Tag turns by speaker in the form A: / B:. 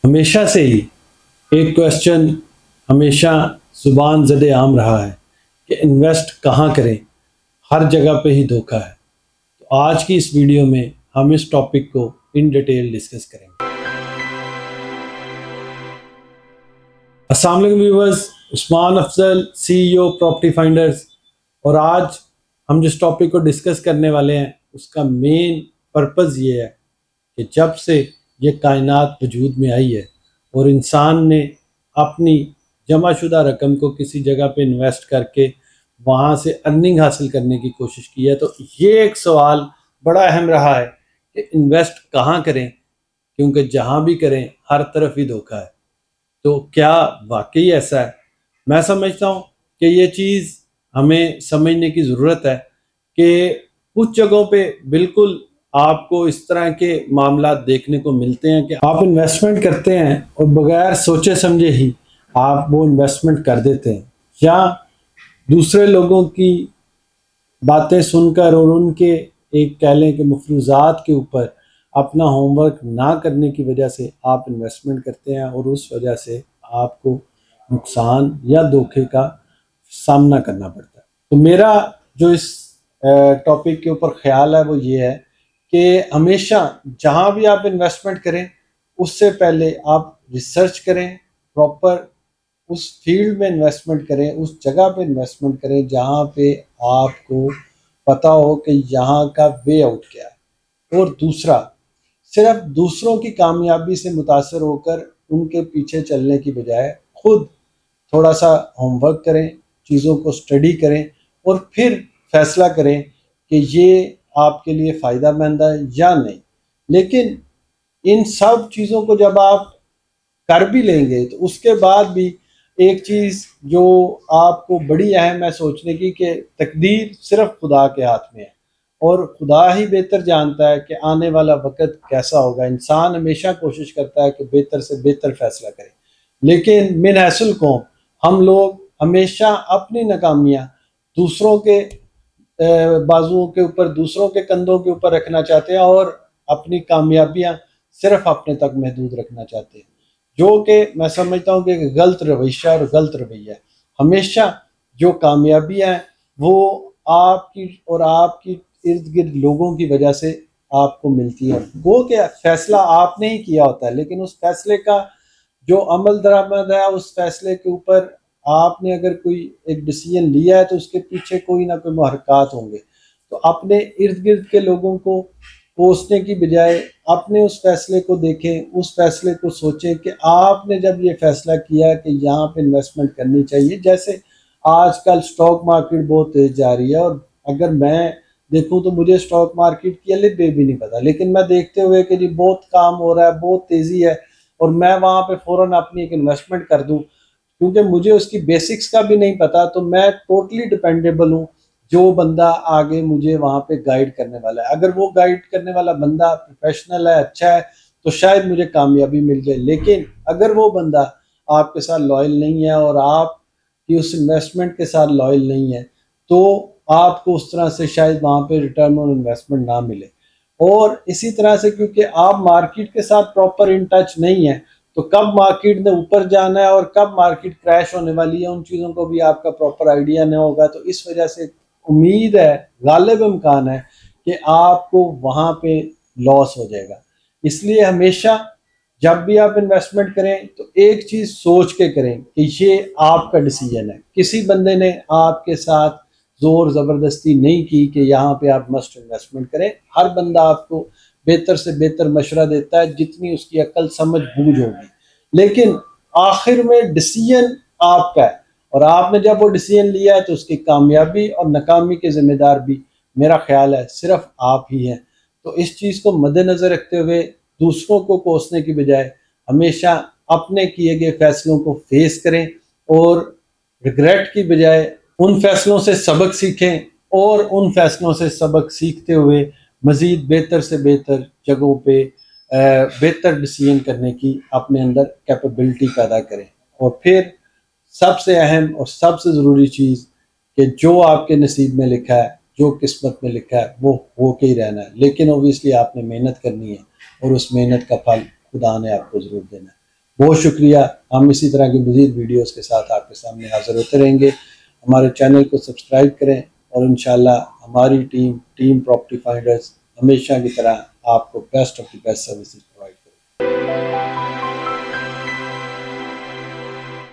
A: हमेशा से ही एक क्वेश्चन हमेशा जुबान ज़दे आम रहा है कि इन्वेस्ट कहाँ करें, हर जगह पे ही धोखा है। तो आज की इस वीडियो में हम इस टॉपिक को इन डिटेल डिस्कस करेंगे। अस्सलाम वालेकुम viewers, Usman Afzal CEO property finders. और आज हम जिस टॉपिक को डिस्कस करने वाले हैं उसका मेन पर्पज़ ये है कि जब से ये कायनात वजूद में आई है और इंसान ने अपनी जमाशुदा रकम को किसी जगह पे इन्वेस्ट करके वहाँ से अर्निंग हासिल करने की कोशिश की है, तो ये एक सवाल बड़ा अहम रहा है कि इन्वेस्ट कहाँ करें, क्योंकि जहाँ भी करें हर तरफ ही धोखा है। तो क्या वाकई ऐसा है? मैं समझता हूँ कि ये चीज़ हमें समझने की ज़रूरत है कि कुछ जगहों पे बिल्कुल आपको इस तरह के मामला देखने को मिलते हैं कि आप इन्वेस्टमेंट करते हैं और बगैर सोचे समझे ही आप वो इन्वेस्टमेंट कर देते हैं, या दूसरे लोगों की बातें सुनकर और उनके एक कह लें कि मफरूज़ात के ऊपर अपना होमवर्क ना करने की वजह से आप इन्वेस्टमेंट करते हैं और उस वजह से आपको नुकसान या धोखे का सामना करना पड़ता है। तो मेरा जो इस टॉपिक के ऊपर ख्याल है वो ये है कि हमेशा जहाँ भी आप इन्वेस्टमेंट करें उससे पहले आप रिसर्च करें, प्रॉपर उस फील्ड में इन्वेस्टमेंट करें, उस जगह पे इन्वेस्टमेंट करें जहाँ पे आपको पता हो कि यहाँ का वे आउट क्या है। और दूसरा, सिर्फ दूसरों की कामयाबी से मुतासर होकर उनके पीछे चलने की बजाय खुद थोड़ा सा होमवर्क करें, चीज़ों को स्टडी करें और फिर फैसला करें कि ये आपके लिए फ़ायदेमंद है या नहीं। लेकिन इन सब चीज़ों को जब आप कर भी लेंगे तो उसके बाद भी एक चीज़ जो आपको बड़ी अहम है सोचने की कि तकदीर सिर्फ खुदा के हाथ में है और खुदा ही बेहतर जानता है कि आने वाला वक्त कैसा होगा। इंसान हमेशा कोशिश करता है कि बेहतर से बेहतर फैसला करे, लेकिन मिन हैसुल कौम हम लोग हमेशा अपनी नाकामियाँ दूसरों के बाजुओं के ऊपर, दूसरों के कंधों के ऊपर रखना चाहते हैं और अपनी कामयाबियाँ सिर्फ अपने तक महदूद रखना चाहते हैं, जो कि मैं समझता हूँ कि गलत रवैया और गलत रवैया है। हमेशा जो कामयाबियाँ हैं वो आपकी और आपकी इर्द गिर्द लोगों की वजह से आपको मिलती है। वो क्या फैसला आपने ही किया होता है, लेकिन उस फैसले का जो अमल दरामद है, उस फैसले के ऊपर आपने अगर कोई एक डिसीजन लिया है तो उसके पीछे कोई ना कोई महरक़ात होंगे। तो अपने इर्द गिर्द के लोगों को कोसने की बजाय अपने उस फैसले को देखें, उस फैसले को सोचें कि आपने जब ये फैसला किया कि यहाँ पे इन्वेस्टमेंट करनी चाहिए। जैसे आजकल स्टॉक मार्केट बहुत तेज़ जा रही है और अगर मैं देखूं तो मुझे स्टॉक मार्केट की अलिफ बे भी नहीं पता, लेकिन मैं देखते हुए कि जी बहुत काम हो रहा है, बहुत तेज़ी है और मैं वहाँ पे फ़ौरन अपनी एक इन्वेस्टमेंट कर दूँ, क्योंकि मुझे उसकी बेसिक्स का भी नहीं पता, तो मैं टोटली डिपेंडेबल हूँ जो बंदा आगे मुझे वहाँ पे गाइड करने वाला है। अगर वो गाइड करने वाला बंदा प्रोफेशनल है, अच्छा है, तो शायद मुझे कामयाबी मिल जाए। लेकिन अगर वो बंदा आपके साथ लॉयल नहीं है और आपकी उस इन्वेस्टमेंट के साथ लॉयल नहीं है तो आपको उस तरह से शायद वहाँ पे रिटर्न ऑन इन्वेस्टमेंट ना मिले। और इसी तरह से क्योंकि आप मार्केट के साथ प्रॉपर इन टच नहीं है तो कब मार्केट ने ऊपर जाना है और कब मार्केट क्रैश होने वाली है उन चीज़ों को भी आपका प्रॉपर आइडिया नहीं होगा। तो इस वजह से उम्मीद है, गालिब इम्कान है कि आपको वहाँ पे लॉस हो जाएगा। इसलिए हमेशा जब भी आप इन्वेस्टमेंट करें तो एक चीज़ सोच के करें कि ये आपका डिसीजन है। किसी बंदे ने आपके साथ ज़ोर ज़बरदस्ती नहीं की कि यहाँ पे आप मस्ट इन्वेस्टमेंट करें। हर बंदा आपको बेहतर से बेहतर मशवरा देता है जितनी उसकी अक्ल समझ बूझ होगी, लेकिन आखिर में डिसीजन आपका है और आपने जब वो डिसीजन लिया है तो उसकी कामयाबी और नाकामी के ज़िम्मेदार भी मेरा ख्याल है सिर्फ आप ही हैं। तो इस चीज़ को मद्देनज़र रखते हुए दूसरों को कोसने की बजाय हमेशा अपने किए गए फैसलों को फेस करें और रिग्रेट की बजाय उन फैसलों से सबक सीखें और उन फैसलों से सबक सीखते हुए मज़ीद बेहतर से बेहतर जगहों पे बेहतर डिसीजन करने की अपने अंदर कैपेबिलिटी पैदा करें। और फिर सबसे अहम और सबसे ज़रूरी चीज़ कि जो आपके नसीब में लिखा है, जो किस्मत में लिखा है वो हो के ही रहना है, लेकिन ओबियसली आपने मेहनत करनी है और उस मेहनत का फल खुदा ने आपको ज़रूर देना है। बहुत शुक्रिया। हम इसी तरह की मज़ीद वीडियोस के साथ आपके सामने हाज़िर होते रहेंगे। हमारे चैनल को सब्सक्राइब करें और इंशाल्लाह हमारी टीम प्रॉपर्टी फाइंडर्स हमेशा की तरह आपको best of the best services